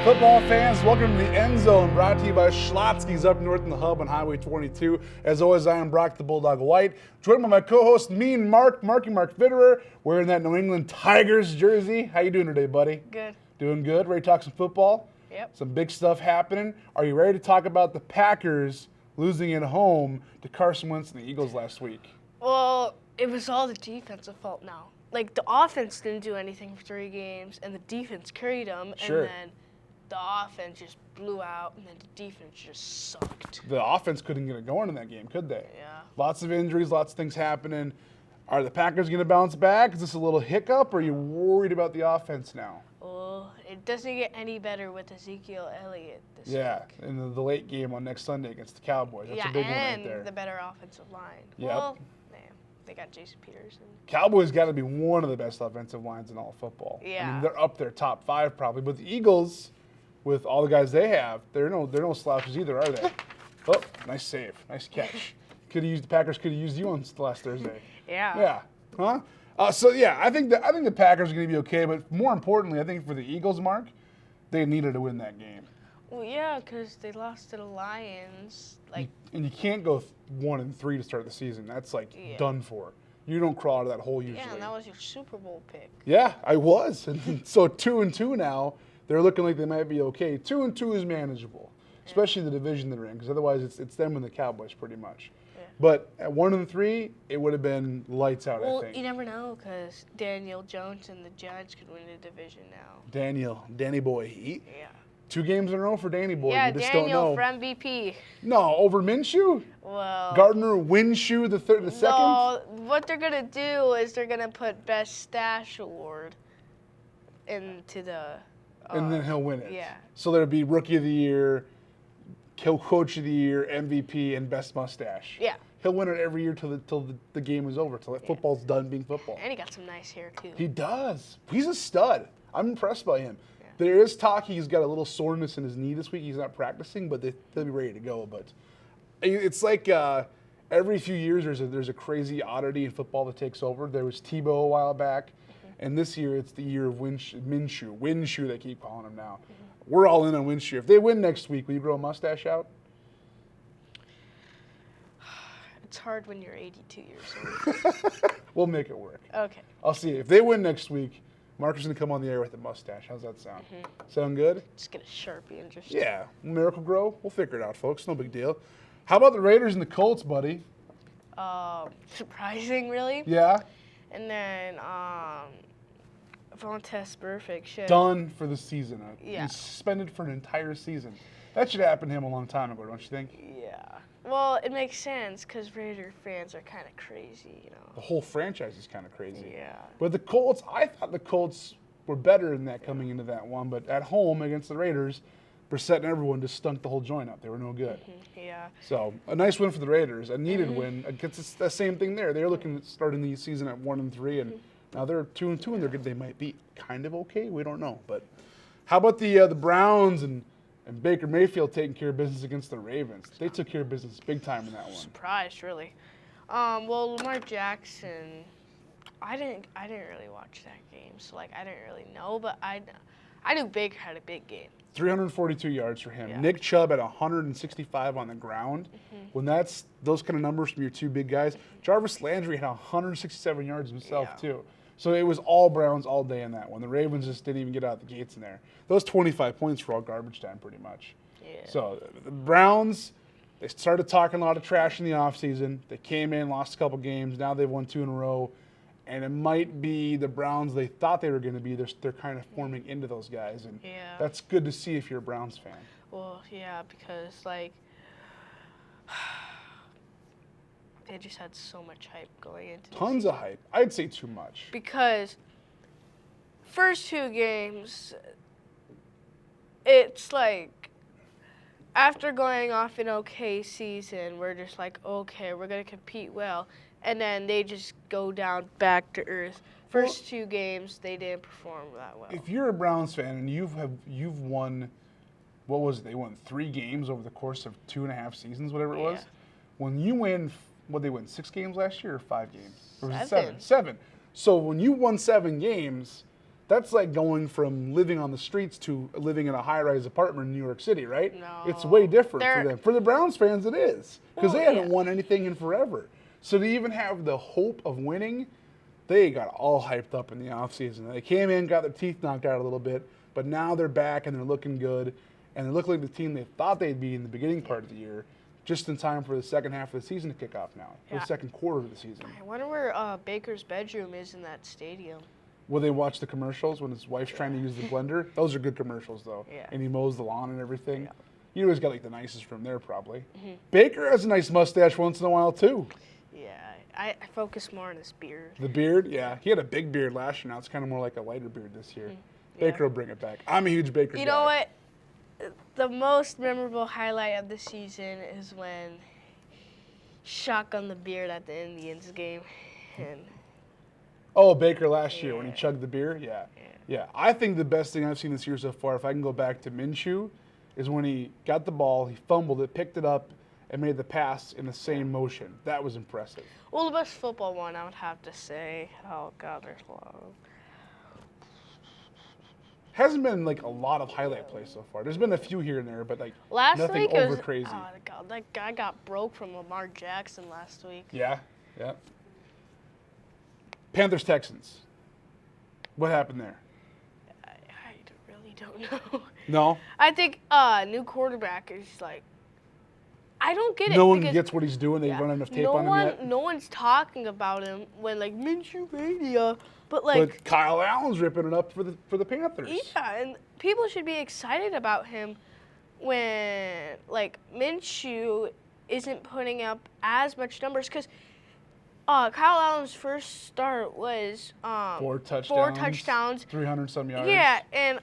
Football fans, welcome to the End Zone, brought to you by Schlotzsky's up north in the hub on Highway 22. As always, I am Brock the Bulldog White, joined by my co-host, Mean Mark Vitterer, wearing that New England Tigers jersey. How you doing today, buddy? Good. Doing good? Ready to talk some football? Yep. Some big stuff happening. Are you ready to talk about the Packers losing at home to Carson Wentz and the Eagles last week? Well, it was all the defensive fault now. Like, the offense didn't do anything for 3 games, and the defense carried them, Sure. and then the offense just blew out, and then the defense just sucked. The offense couldn't get it going in that game, could they? Yeah. Lots of injuries, lots of things happening. Are the Packers going to bounce back? Is this a little hiccup, or are you worried about the offense now? Well, it doesn't get any better with Ezekiel Elliott this Yeah, week. in the late game on next Sunday against the Cowboys. That's a big one right and there. the better offensive line. Yep. Well, man, they got Jason Peterson. Cowboys got to be one of the best offensive lines in all of football. I Yeah. mean, they're up there top 5 probably. But the Eagles, with all the guys they have, they're no slouches either, are they? Oh, nice save, nice catch. The Packers could have used you on last Thursday. Yeah. Yeah. Huh? I think the Packers are going to be okay. But more importantly, I think for the Eagles, Mark, they needed to win that game. Well, yeah, because they lost to the Lions. And you can't go 1-3 to start the season. That's Yeah. done for. You don't crawl out of that hole usually. Yeah, and that was your Super Bowl pick. Yeah, I was. And so 2-2 now, they're looking like they might be okay. 2-2 is manageable, especially the division they're in, because otherwise it's them and the Cowboys pretty much. Yeah. But at 1-3, it would have been lights out, Well, I think. you never know, because Daniel Jones and the Giants could win the division now. Danny Boy. Yeah. 2 games in a row for Danny Boy. Yeah, You just Daniel don't for know. MVP. No, over Minshew? Well, Gardner Winshew the second? no, what they're gonna do is they're gonna put Best Stash Award into the. And then he'll win it. yeah. So there'll be Rookie of the Year, Coach of the Year, MVP, and Best Mustache. Yeah, He'll win it every year till the game is over, till football's done being football. and he got some nice hair too. He does. He's a stud. I'm impressed by him. Yeah. There is talk he's got a little soreness in his knee this week. He's not practicing, but they'll be ready to go. But it's like every few years there's a crazy oddity in football that takes over. There was Tebow a while back, and this year it's the year of Winshew. They keep calling him now. We're all in on Winshew. If they win next week, will you grow a mustache out? It's hard when you're 82 years old. We'll make it work. Okay. I'll see. If they win next week, Marcus is going to come on the air with a mustache. How's that sound? Sound good? Just get a Sharpie and just. Yeah. Miracle Grow? We'll figure it out, folks. No big deal. How about the Raiders and the Colts, buddy? Surprising, really. Yeah? And then Vontaze Burfict should. Done for the season. Yeah. He's suspended for an entire season. That should happen to him a long time ago, don't you think? Yeah. Well, it makes sense because Raider fans are kind of crazy, you know. The whole franchise is kind of crazy. Yeah. But the Colts, I thought the Colts were better than that coming into that one. But at home against the Raiders, Brissett and everyone just stunk the whole joint up. They were no good. Yeah. So a nice win for the Raiders, a needed win. It's the same thing there. They're looking at starting the season at 1-3, and now they're 2-2, and they're good. They might be kind of okay. We don't know. But how about the Browns and Baker Mayfield taking care of business against the Ravens? They took care of business big time in that one. Surprised, really. Well, Lamar Jackson, I didn't really watch that game, so I didn't really know, but I knew Baker had a big game. 342 yards for him. Yeah. Nick Chubb at 165 on the ground. When that's those kind of numbers from your 2 big guys, Jarvis Landry had 167 yards himself Yeah. too. So it was all Browns all day in that one. The Ravens just didn't even get out the gates in there. Those 25 points were all garbage time pretty much. Yeah. So the Browns, they started talking a lot of trash in the offseason. They came in, lost a couple games. Now they've won 2 in a row. And it might be the Browns they thought they were going to be. They're kind of forming into those guys. And Yeah. that's good to see if you're a Browns fan. Well, yeah, because they just had so much hype going into this Tons of hype. I'd say too much. because first 2 games, it's like after going off an okay season, we're just like, okay, we're gonna compete well, and then they just go down back to earth. First 2 games, they didn't perform that well. If you're a Browns fan and you've won, what was it? They won 3 games over the course of 2.5 seasons, whatever it was. Yeah. When you win, what they win, 6 games last year or 5 games? Or was it 7. 7? So when you won 7 games, That's like going from living on the streets to living in a high-rise apartment in New York City, right? No. It's way different They're- for them. For the Browns fans, it is. Because Well, they haven't yeah. won anything in forever. So to even have the hope of winning, they got all hyped up in the offseason. They came in, got their teeth knocked out a little bit, but now they're back and they're looking good. And they look like the team they thought they'd be in the beginning part of the year, just in time for the second half of the season to kick off now, or Yeah. the second quarter of the season. I wonder where Baker's bedroom is in that stadium. Will they watch the commercials when his wife's trying to use the blender? Those are good commercials, though. Yeah. And he mows the lawn and everything. Yeah. You always got like the nicest room there, probably. Baker has a nice mustache once in a while too. Yeah, I focus more on his beard. The beard, yeah, he had a big beard last year. Now it's kind of more like a lighter beard this year. Yeah. Baker will bring it back. I'm a huge Baker guy. You know what? The most memorable highlight of the season is when shotgun the beard at the Indians game, and Oh, Baker last year when he Yeah. chugged the beer, yeah. Yeah, I think the best thing I've seen this year so far, if I can go back to Minshew, is when he got the ball, he fumbled it, picked it up, and made the pass in the same motion. That was impressive. well, the best football one I would have to say. Oh God, there's a lot of them. Hasn't been like a lot of highlight plays so far. There's been a few here and there, but like Last nothing week over was crazy. oh God, that guy got broke from Lamar Jackson last week. Yeah, yeah. Panthers Texans. What happened there? I really don't know. No, I think new quarterback is like, I don't get it. no one because- gets what he's doing. They yeah, run enough tape no on him one, yet. No one's talking about him when like Minshew mania, but like But Kyle Allen's ripping it up for the Panthers. yeah, and people should be excited about him when like Minshew isn't putting up as much numbers because Kyle Allen's first start was 4 touchdowns. 4 touchdowns. 300 some yards. Yeah, and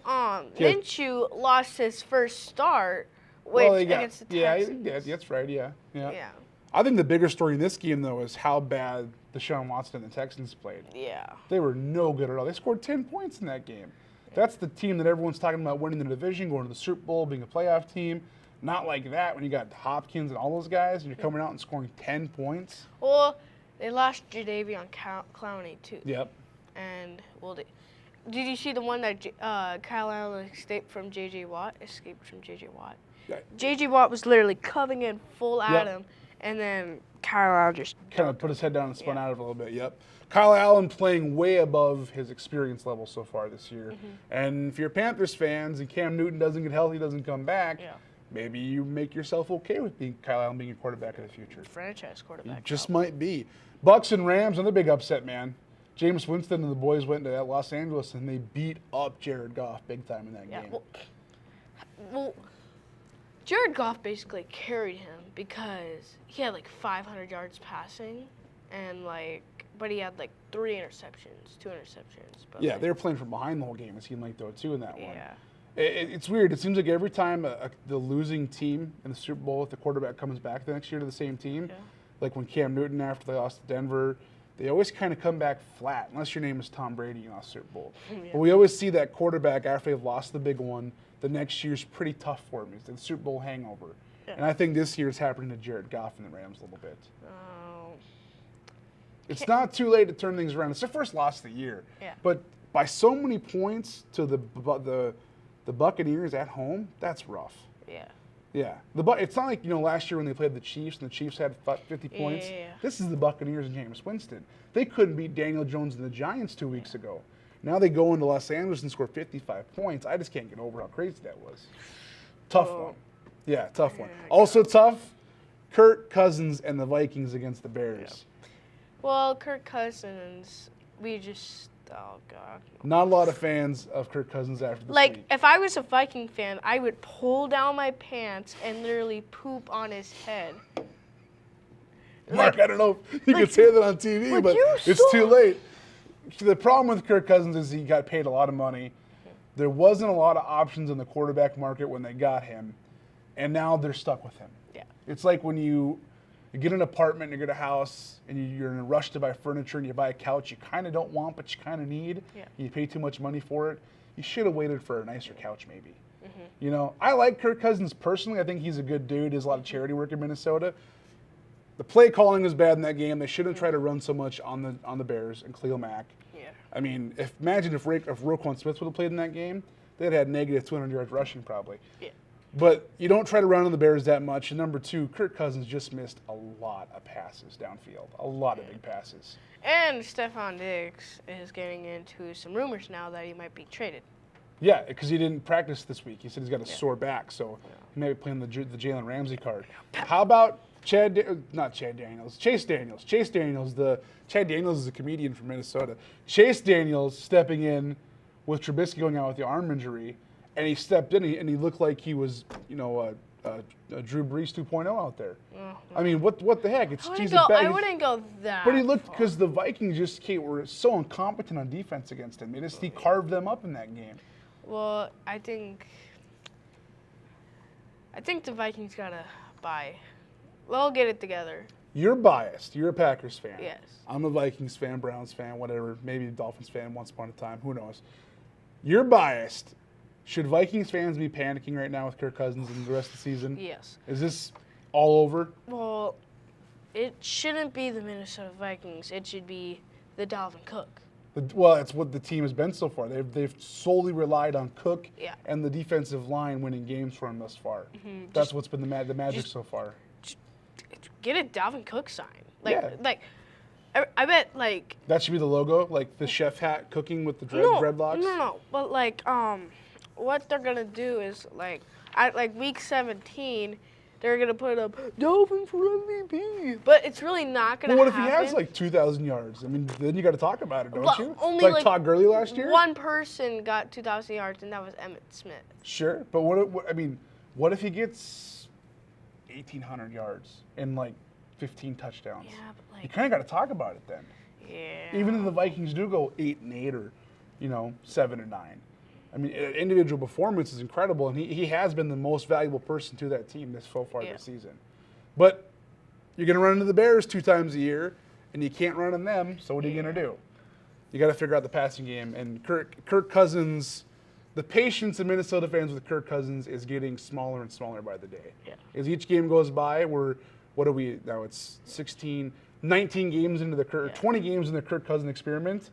He had- Minshew lost his first start Well, he got, against the yeah, Texans. yeah, that's right. Yeah, yeah. Yeah. I think the bigger story in this game though is how bad Deshaun Watson and the Texans played. Yeah. They were no good at all. They scored 10 points in that game. That's the team that everyone's talking about winning the division, going to the Super Bowl, being a playoff team. Not like that when you got Hopkins and all those guys, and you're coming out and scoring 10 points. Well, they lost Jadeveon Clowney too. Yep. And well, did you see the one that Kyle Allen escaped from J.J. Watt? Yeah. J.J. Watt was literally coming in full at Yep. him, and then Kyle Allen just Kind of put his head down and spun Yeah. out of it a little bit. Yep. Kyle Allen playing way above his experience level so far this year. Mm-hmm. And if you're Panthers fans and Cam Newton doesn't get healthy, doesn't come back, Yeah. maybe you make yourself okay with being Kyle Allen being a quarterback of the future. franchise quarterback. Just now. might be. Bucks and Rams, another big upset, man. Jameis Winston and the boys went to Los Angeles and they beat up Jared Goff big time in that Yeah. game. Well, Jared Goff basically carried him because he had like 500 yards passing, and but he had like 3 interceptions, 2 interceptions. But Yeah, like, they were playing from behind the whole game. It seemed like though too in that one. Yeah. It's weird. It seems like every time the losing team in the Super Bowl, if the quarterback comes back the next year to the same team, Yeah. like when Cam Newton after they lost to Denver, they always kind of come back flat, unless your name is Tom Brady and lost Super Bowl. Yeah. But we always see that quarterback after they've lost the big one, the next year's pretty tough for him. It's the Super Bowl hangover. Yeah. And I think this year's happening to Jared Goff and the Rams a little bit. Oh. It's not too late to turn things around. It's their first loss of the year. Yeah. But by so many points to the Buccaneers at home, that's rough. Yeah. Yeah. It's not like, last year when they played the Chiefs and the Chiefs had 50 points. Yeah. This is the Buccaneers and Jameis Winston. They couldn't beat Daniel Jones and the Giants 2 weeks ago. Now they go into Los Angeles and score 55 points. I just can't get over how crazy that was. Tough Oh. one. Yeah, tough one. Yeah, Also tough, Kirk Cousins and the Vikings against the Bears. Well, Kirk Cousins, oh God. Not a lot of fans of Kirk Cousins after this Like, week. if I was a Viking fan, I would pull down my pants and literally poop on his head. Mark, I don't know if you can say that on TV, like but you it's saw- too late. The problem with Kirk Cousins is he got paid a lot of money. There wasn't a lot of options in the quarterback market when they got him, and now they're stuck with him. Yeah. It's like when you get an apartment, you get a house, and you're in a rush to buy furniture, and you buy a couch you kind of don't want, but you kind of need. Yeah. You pay too much money for it. You should have waited for a nicer couch, maybe. Mm-hmm. I like Kirk Cousins personally. I think he's a good dude. Does a lot of charity work in Minnesota. The play calling was bad in that game. They shouldn't try to run so much on the Bears and Khalil Mack. Yeah. I mean, imagine if Roquan Smith would have played in that game, they'd had negative 200 yards rushing probably. Yeah. But you don't try to run on the Bears that much. And number two, Kirk Cousins just missed a lot of passes downfield, a lot of big passes. And Stephon Diggs is getting into some rumors now that he might be traded. Yeah, because he didn't practice this week. He said he's got a sore back, so he may be playing the Jalen Ramsey card. How about Chase Daniels. Chad Daniels is a comedian from Minnesota. Chase Daniels stepping in with Trubisky going out with the arm injury, and he stepped in and he looked like he was, a Drew Brees 2.0 out there. I mean, what the heck? I wouldn't go that. But he looked, because the Vikings were so incompetent on defense against him. He carved them up in that game. Well, I think the Vikings gotta bye. They'll get it together. You're biased. You're a Packers fan. Yes. I'm a Vikings fan, Browns fan, whatever. Maybe a Dolphins fan once upon a time. Who knows? You're biased. Should Vikings fans be panicking right now with Kirk Cousins and the rest of the season? Yes. Is this all over? Well, it shouldn't be the Minnesota Vikings. It should be the Dalvin Cook. Well, it's what the team has been so far. They've solely relied on Cook and the defensive line winning games for him thus far. Mm-hmm. That's what's been the magic so far. Get a Dalvin Cook sign. I bet that should be the logo, like the chef hat cooking with the dreadlocks. No. But what they're gonna do is at week 17, they're gonna put up Dalvin for MVP. But it's really not gonna. Well, what happen. if he has 2,000 yards? I mean, then you got to talk about it, don't you? Only Todd Gurley last year. One person got 2,000 yards, and that was Emmitt Smith. Sure, but what if he gets 1,800 yards and 15 touchdowns? Yeah, but you kind of got to talk about it then. Yeah. Even if the Vikings do go 8-8 or 7-9, I mean, individual performance is incredible, and he has been the most valuable person to that team this season. But you're going to run into the Bears 2 times a year, and you can't run on them. So what are you going to do? You got to figure out the passing game. And Kirk Cousins, the patience of Minnesota fans with Kirk Cousins is getting smaller and smaller by the day. Yeah. As each game goes by, it's 19 games into the 20 games in the Kirk Cousins experiment.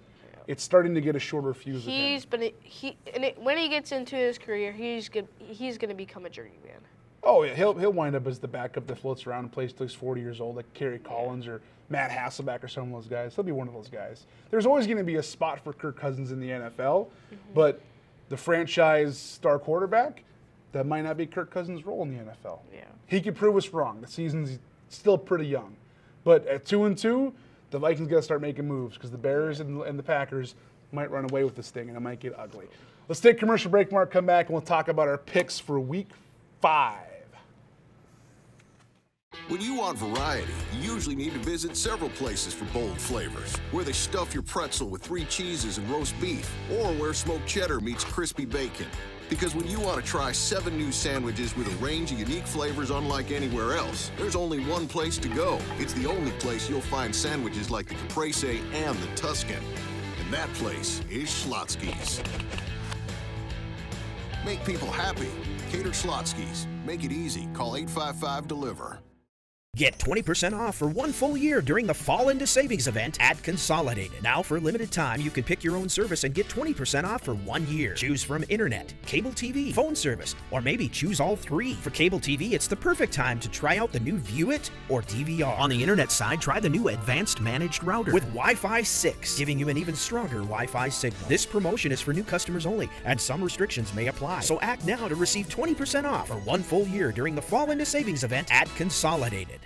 It's starting to get a shorter fuse. When he gets into his career, he's gonna become a journeyman. Oh yeah, he'll wind up as the backup that floats around and plays till he's 40 years old, like Kerry Collins or Matt Hasselbeck or some of those guys. He'll be one of those guys. There's always going to be a spot for Kirk Cousins in the NFL, but the franchise star quarterback, that might not be Kirk Cousins' role in the NFL. Yeah. He could prove us wrong. The season's still pretty young, but at 2-2. The Vikings got to start making moves because the Bears and the Packers might run away with this thing, and it might get ugly. Let's take a commercial break, Mark. Come back, and we'll talk about our picks for Week 5. When you want variety, you usually need to visit several places for bold flavors. Where they stuff your pretzel with 3 cheeses and roast beef, or where smoked cheddar meets crispy bacon. Because when you want to try 7 new sandwiches with a range of unique flavors unlike anywhere else, there's only one place to go. It's the only place you'll find sandwiches like the Caprese and the Tuscan. And that place is Schlotzsky's. Make people happy. Cater Schlotzsky's. Make it easy. Call 855-DELIVER. Get 20% off for 1 full year during the Fall Into Savings event at Consolidated. Now, for a limited time, you can pick your own service and get 20% off for 1 year. Choose from internet, cable TV, phone service, or maybe choose all 3. For cable TV, it's the perfect time to try out the new View It or DVR. On the internet side, try the new Advanced Managed Router with Wi-Fi 6, giving you an even stronger Wi-Fi signal. This promotion is for new customers only, and some restrictions may apply. So act now to receive 20% off for 1 full year during the Fall Into Savings event at Consolidated.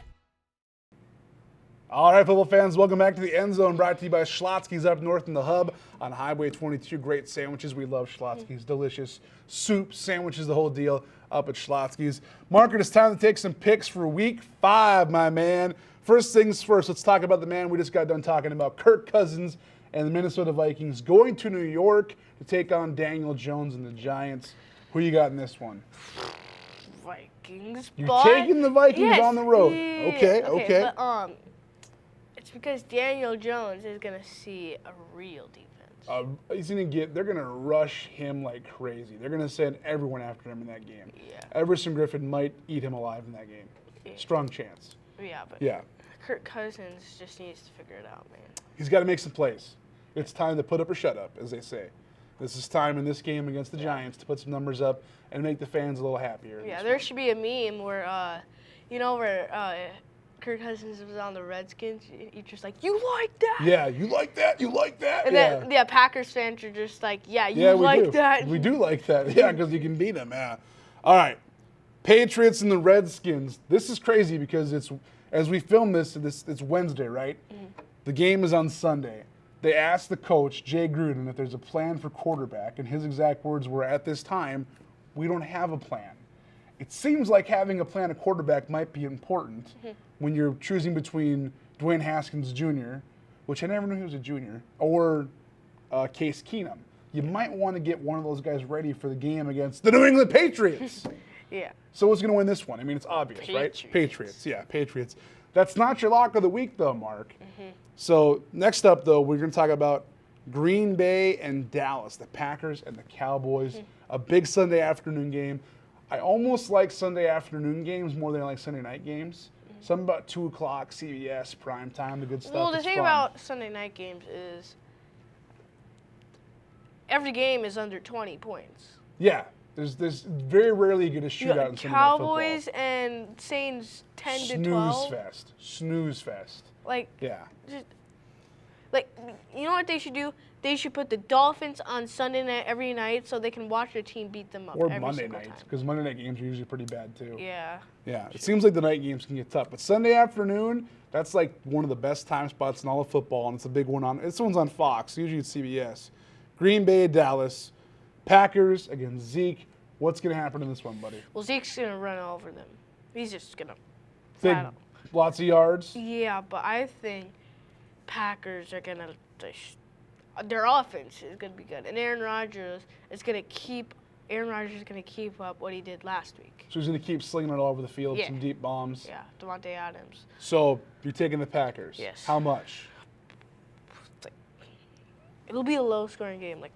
All right, football fans, welcome back to the End Zone, brought to you by Schlotzsky's up north in the hub on Highway 22. Great sandwiches. We love Schlotzsky's. Delicious soup, sandwiches, the whole deal up at Schlotzsky's. Margaret, it's time to take some picks for Week 5, my man. First things first, let's talk about the man we just got done talking about, Kirk Cousins and the Minnesota Vikings going to New York to take on Daniel Jones and the Giants. Who you got in this one? Vikings. You're taking the Vikings on the road. Okay. But, it's because Daniel Jones is going to see a real defense. They're going to rush him like crazy. They're going to send everyone after him in that game. Yeah. Everson Griffin might eat him alive in that game. Yeah. Strong chance. Yeah, but Yeah. Kirk Cousins just needs to figure it out, man. He's got to make some plays. It's time to put up or shut up, as they say. This is time in this game against the Giants to put some numbers up and make the fans a little happier. Yeah, there should be a meme where, where Kirk Cousins was on the Redskins. You're just like, you like that? Yeah, you like that? You like that? And yeah. then, Packers fans are just like, yeah, you Yeah, we like do. that. We do like that. Yeah, because you can beat them. Yeah. All right. Patriots and the Redskins. This is crazy because it's as we film this, it's Wednesday, right? Mm-hmm. The game is on Sunday. They asked the coach, Jay Gruden, if there's a plan for quarterback, and his exact words were, at this time, we don't have a plan. It seems like having a plan of quarterback might be important when you're choosing between Dwayne Haskins Jr., which I never knew he was a junior, or Case Keenum. You might want to get one of those guys ready for the game against the New England Patriots. Yeah. So who's going to win this one? I mean, it's obvious, right? Patriots. Yeah, Patriots. That's not your lock of the week, though, Mark. Mm-hmm. So next up, though, we're going to talk about Green Bay and Dallas, the Packers and the Cowboys. A big Sunday afternoon game. I almost like Sunday afternoon games more than I like Sunday night games. Something about 2 o'clock, CBS, prime time, the good stuff. Well, the it's thing fun. about Sunday night games is every game is under 20 points. Yeah. There's very rarely you get a You shootout got in Sunday night football. Cowboys and Saints 10 to 12. Snooze fest. Like, Yeah. just, like, you know what they should do? They should put the Dolphins on Sunday night every night so they can watch their team beat them up Or every Monday single nights, time. because Monday night games are usually pretty bad too. Yeah. Yeah, it seems like the night games can get tough, but Sunday afternoon, that's like one of the best time spots in all of football, and it's a big one on. This one's on Fox. Usually it's CBS. Green Bay, Dallas, Packers against Zeke. What's going to happen in this one, buddy? Well, Zeke's going to run over them. He's just going to Big, flat out. lots of yards. Yeah, but I think Packers are going to their offense is going to be good. And Aaron Rodgers is going to keep up what he did last week. So he's going to keep slinging it all over the field, Yeah. some deep bombs. Yeah, Devontae Adams. So you're taking the Packers. Yes. How much? It's like, it'll be a low-scoring game, like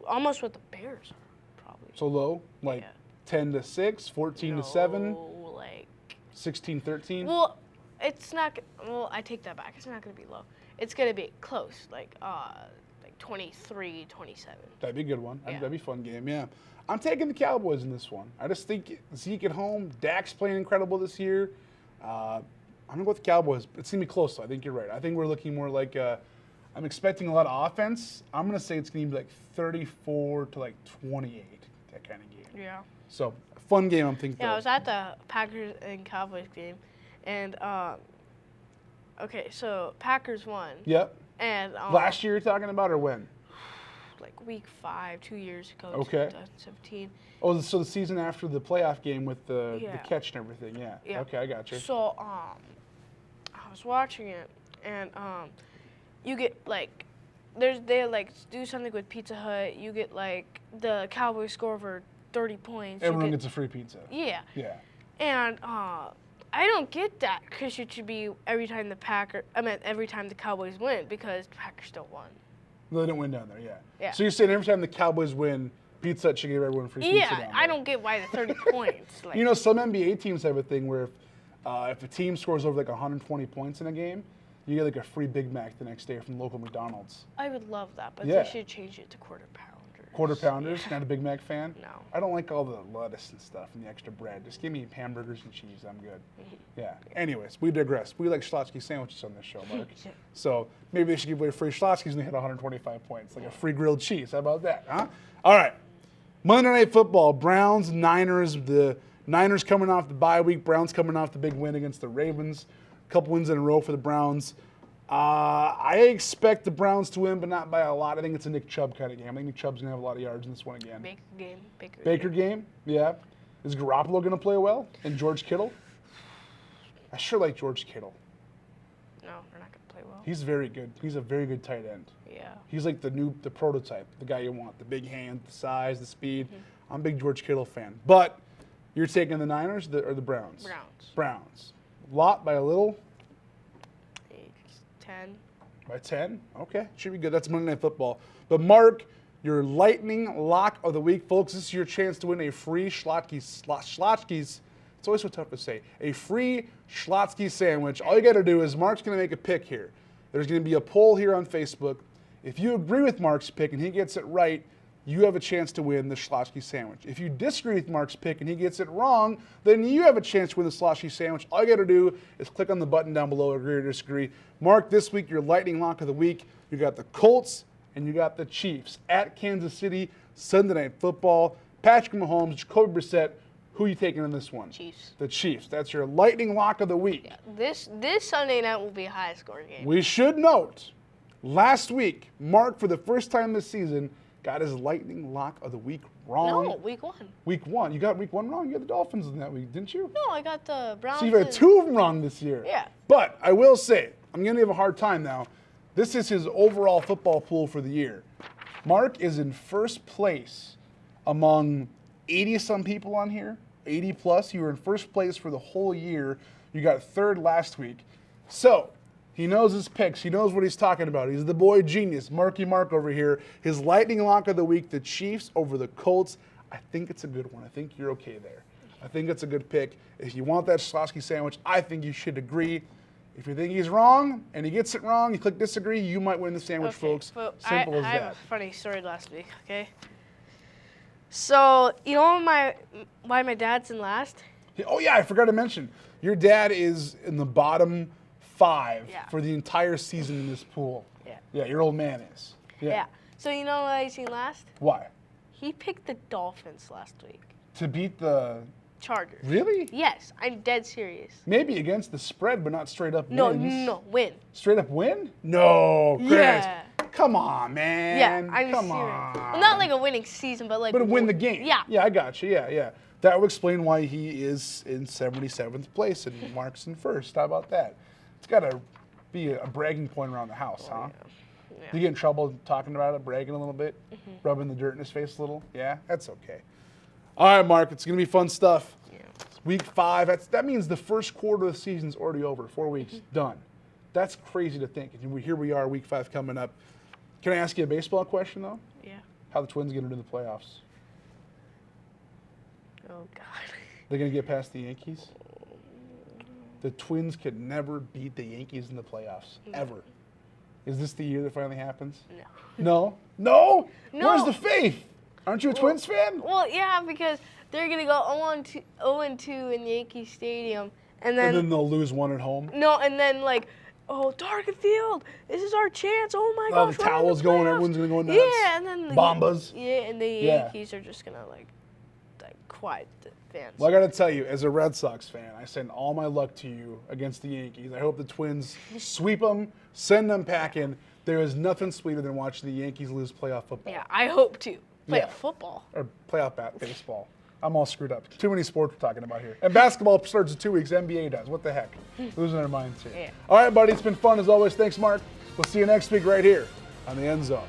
almost what the Bears are, probably. So low, like Yeah. 10-6, 14-7, No, like 16-13. well, it's not. Well, I take that back. It's not going to be low. It's going to be close, like 23-27. That'd be a good one. Yeah. That'd be a fun game, yeah. I'm taking the Cowboys in this one. I just think Zeke at home, Dak's playing incredible this year. I'm going to go with the Cowboys. It's going to be close, though. I think you're right. I think we're looking more like I'm expecting a lot of offense. I'm going to say it's going to be like 34-28, that kind of game. Yeah. So, fun game, I'm thinking. Yeah, I was at the Packers and Cowboys game, and okay, so Packers won. Yep. And Last year you're talking about, or when? like week 5, 2 years ago, Okay. 2017. Oh, so the season after the playoff game with the Yeah. catch and everything, yeah. Yeah. Okay, I got you. So I was watching it, and you get like they like do something with Pizza Hut. You get like the Cowboys score over 30 points. Everyone gets a free pizza. Yeah. Yeah. And I don't get that because it should be every time the Cowboys win because the Packers don't win. No, they don't win down there, yeah. Yeah. So you're saying every time the Cowboys win, Pizza Hut should give everyone free pizza down Yeah, there. I don't get why the 30 points. Like, You know, some NBA teams have a thing where if a team scores over like 120 points in a game, you get like a free Big Mac the next day from local McDonald's. I would love that, but Yeah. they should change it to quarter pounders. Quarter pounders, not a Big Mac fan? No. I don't like all the lettuce and stuff and the extra bread. Just give me hamburgers and cheese. I'm good. Yeah. Anyways, we digress. We like Schlotsky sandwiches on this show, Mark. Yeah. So maybe they should give away free Schlotzkys when they hit 125 points, like a free grilled cheese. How about that, huh? All right. Monday Night Football, Browns, Niners. The Niners coming off the bye week. Browns coming off the big win against the Ravens. A couple wins in a row for the Browns. I expect the Browns to win, but not by a lot. I think it's a Nick Chubb kind of game. I think Nick Chubb's going to have a lot of yards in this one again. Baker game, yeah. Is Garoppolo going to play well? And George Kittle? I sure like George Kittle. No, they're not going to play well. He's very good. He's a very good tight end. Yeah. He's like the prototype, the guy you want, the big hand, the size, the speed. I'm a big George Kittle fan. But you're taking the Niners or the Browns? Browns. Browns. Lot by a little? 10. By 10? Okay, should be good. That's Monday Night Football. But Mark, your lightning lock of the week, folks. This is your chance to win a free Schlotzky's. It's always so tough to say. A free Schlotzky sandwich. All you got to do is Mark's going to make a pick here. There's going to be a poll here on Facebook. If you agree with Mark's pick and he gets it right, you have a chance to win the Schlotzsky sandwich. If you disagree with Mark's pick and he gets it wrong, then you have a chance to win the Schlotzsky sandwich. All you got to do is click on the button down below, agree or disagree. Mark, this week, your lightning lock of the week, you got the Colts and you got the Chiefs at Kansas City, Sunday Night Football. Patrick Mahomes, Jacoby Brissett, who are you taking in this one? Chiefs. The Chiefs. That's your lightning lock of the week. Yeah, this Sunday night will be a high-scoring game. We should note, last week, Mark, for the first time this season, got his lightning lock of the week wrong. No, week 1. Week 1. You got week 1 wrong? You had the Dolphins in that week, didn't you? No, I got the Browns. So you've had and- 2 of them wrong this year. Yeah. But I will say, I'm going to have a hard time now. This is his overall football pool for the year. Mark is in first place among 80-some people on here. 80 plus. You were in first place for the whole year. You got third last week. So, he knows his picks. He knows what he's talking about. He's the boy genius. Marky Mark over here. His lightning lock of the week, the Chiefs over the Colts. I think it's a good one. I think you're okay there. I think it's a good pick. If you want that Schlotzsky sandwich, I think you should agree. If you think he's wrong and he gets it wrong, you click disagree, you might win the sandwich, folks. Well, Simple as I have that. a funny story last week, okay? So, you know why my dad's in last? Oh, yeah, I forgot to mention. Your dad is in the bottom 5 Yeah. for the entire season in this pool. Yeah. Yeah, your old man is. Yeah. So, you know why he's in last? Why? He picked the Dolphins last week. To beat the... Chargers. Really? Yes, I'm dead serious. Maybe against the spread, but not straight up No, wins. no, win. Straight up win? No, Chris. Yeah. Come on, man. Yeah, I'm Come serious. on. Well, not like a winning season, but like. But win the game. Yeah. Yeah, I got you. Yeah, yeah. That would explain why he is in 77th place and Mark's in first. How about that? It's got to be a bragging point around the house, huh? Yeah. Do you get in trouble talking about it, bragging a little bit, rubbing the dirt in his face a little? Yeah, that's okay. All right, Mark, it's going to be fun stuff. Yeah. It's week 5. That means the first quarter of the season's already over. 4 weeks, done. That's crazy to think. And here we are, week 5 coming up. Can I ask you a baseball question, though? Yeah. How the Twins going to do in the playoffs? Oh God. They're going to get past the Yankees? The Twins could never beat the Yankees in the playoffs, ever. Is this the year that finally happens? No. No? No? No. Where's the faith? Aren't you a Twins fan? Well, yeah, because they're gonna go 0-2 in Yankee Stadium, and And then then they'll lose 1 at home. no, and then like, oh, Target Field, this is our chance. Oh my Oh, gosh, the we're in towel's going, playoffs. everyone's gonna go nuts. Yeah, and then Bombas. Yeah, and the Yeah. Yankees are just gonna like quiet the fans. Well, I got to tell you, as a Red Sox fan, I send all my luck to you against the Yankees. I hope the Twins sweep them, send them packing. There is nothing sweeter than watching the Yankees lose playoff football. Yeah, I hope to play Yeah. football. Or playoff baseball. I'm all screwed up. Too many sports we're talking about here. And basketball starts in 2 weeks. NBA does. What the heck? Losing our minds here. Yeah. All right, buddy. It's been fun as always. Thanks, Mark. We'll see you next week right here on the End Zone.